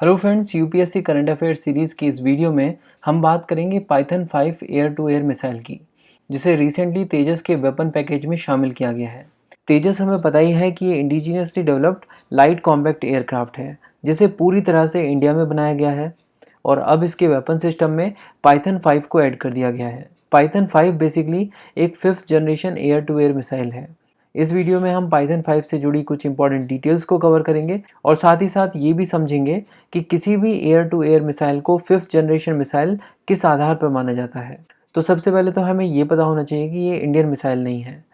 Hello friends, UPSC current affair series की इस video में हम बात करेंगे Python 5 air to air missile की, जिसे रिसेंटली तेजस के वेपन पैकेज में शामिल किया गया है। तेजस हमें पता ही है कि ये indigenously developed light compact aircraft है, जिसे पूरी तरह से इंडिया में बनाया गया है और अब इसके वेपन सिस्टम में पाइथन 5 को ऐड कर दिया गया है। पाइथन 5 बेसिकली एक 5th generation air to air missile है। इस वीडियो में हम पाइथन 5 से जुड़ी कुछ इंपॉर्टेंट डिटेल्स को कवर करेंगे और साथ ही साथ ये भी समझेंगे कि किसी भी एयर टू एयर मिसाइल को 5th जनरेशन मिसाइल किस आधार पर माना जाता है। तो सबसे पहले तो हमें ये पता होना चाहिए कि ये इंडियन मिसाइल नहीं है।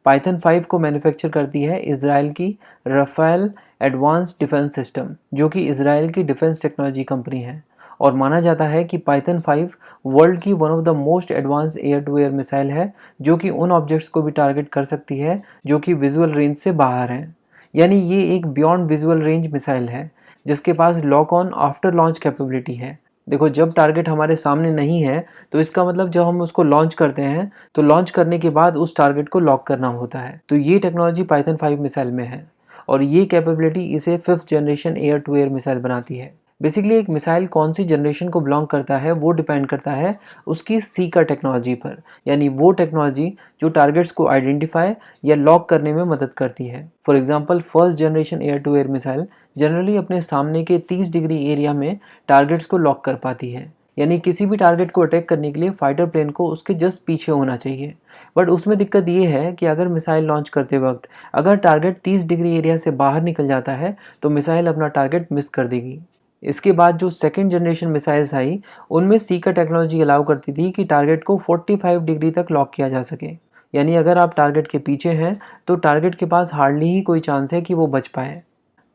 पाइथन 5 को मैन्युफैक्चर करती है इजराइल की राफेल एडवांस डिफेंस सिस्टम, जो कि इजराइल की डिफेंस टेक्नोलॉजी कंपनी है और माना जाता है कि पाइथन 5 वर्ल्ड की one of the most advance air to air missile है, जो कि उन ऑब्जेक्ट्स को भी टारगेट कर सकती है जो कि विजुअल रेंज से बाहर हैं। यानी ये एक बियॉन्ड विजुअल रेंज मिसाइल है जिसके पास lock on after launch capability है। देखो, जब टारगेट हमारे सामने नहीं है तो इसका मतलब जब हम उसको लॉन्च करते हैं तो लॉन्च करने के बाद उस टारगेट को लॉक करना होता है। तो ये टेक्नोलॉजी पाइथन 5 मिसाइल में है और ये कैपेबिलिटी इसे 5th generation air to air missile बनाती है। बेसिकली एक मिसाइल कौन सी जनरेशन को बिलोंग करता है वो डिपेंड करता है उसकी सीकर टेक्नोलॉजी पर, यानी वो टेक्नोलॉजी जो टारगेट्स को आइडेंटिफाई या लॉक करने में मदद करती है। For example, first generation air to air missile generally अपने सामने के 30 डिग्री एरिया में टारगेट्स को लॉक कर पाती है, यानी किसी भी टारगेट को अटैक करने के लिए फाइटर प्लेन को उसके जस्ट पीछे होना चाहिए। बट उसमें दिक्कत ये है कि अगर मिसाइल लॉन्च करते वक्त अगर टारगेट 30 डिग्री एरिया से बाहर निकल जाता है तो मिसाइल अपना टारगेट मिस कर देगी। इसके बाद जो सेकेंड जनरेशन मिसाइल्स आई उनमें सीकर टेक्नोलॉजी अलाउ करती थी कि टारगेट को 45 डिग्री तक लॉक किया जा सके, यानी अगर आप टारगेट के पीछे हैं तो टारगेट के पास हार्डली ही कोई चांस है कि वो बच पाए।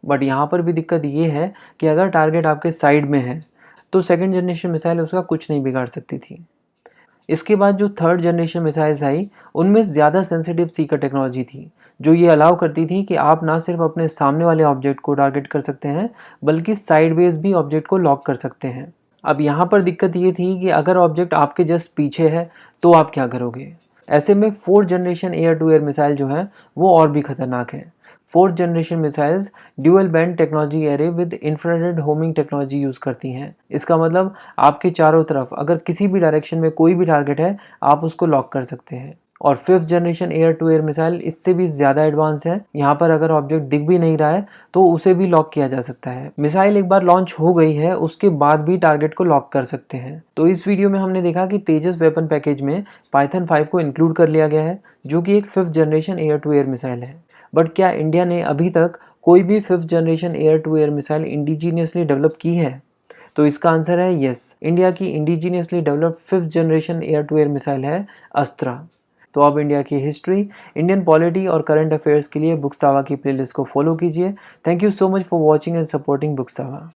बट यहाँ पर भी दिक्कत ये है कि अगर टारगेट आपके साइड में है तो सेकेंड जनरेशन मिसाइल उसका कुछ नहीं बिगाड़ सकती थी। इसके बाद जो थर्ड जनरेशन मिसाइल्स आई उनमें ज़्यादा सेंसिटिव सीकर टेक्नोलॉजी थी, जो ये अलाउ करती थी कि आप ना सिर्फ अपने सामने वाले ऑब्जेक्ट को टारगेट कर सकते हैं बल्कि साइडवेज भी ऑब्जेक्ट को लॉक कर सकते हैं। अब यहाँ पर दिक्कत ये थी कि अगर ऑब्जेक्ट आपके जस्ट पीछे है तो आप क्या करोगे। ऐसे में fourth generation air to air missile जो है वो और भी खतरनाक है। Fourth generation missiles dual band technology array with infrared homing technology use करती हैं। इसका मतलब आपके चारों तरफ अगर किसी भी डायरेक्शन में कोई भी टारगेट है आप उसको लॉक कर सकते हैं। और 5th generation air to air missile इससे भी ज़्यादा एडवांस है। यहाँ पर अगर ऑब्जेक्ट दिख भी नहीं रहा है तो उसे भी लॉक किया जा सकता है। मिसाइल एक बार लॉन्च हो गई है उसके बाद भी टारगेट को लॉक कर सकते हैं। तो इस वीडियो में हमने देखा कि तेजस वेपन पैकेज में पाइथन 5 को इंक्लूड कर लिया गया है, जो कि एक 5th generation air to air missile है। बट क्या इंडिया ने अभी तक कोई भी 5th generation air to air missile indigenously develop की है? तो इसका आंसर है यस। इंडिया की indigenously developed 5th generation air to air missile है अस्त्रा। तो अब इंडिया की हिस्ट्री, इंडियन पॉलिटी और करंट अफेयर्स के लिए बुक्सतावा की प्लेलिस्ट को फॉलो कीजिए। Thank you so much for watching and supporting बुक्सतावा।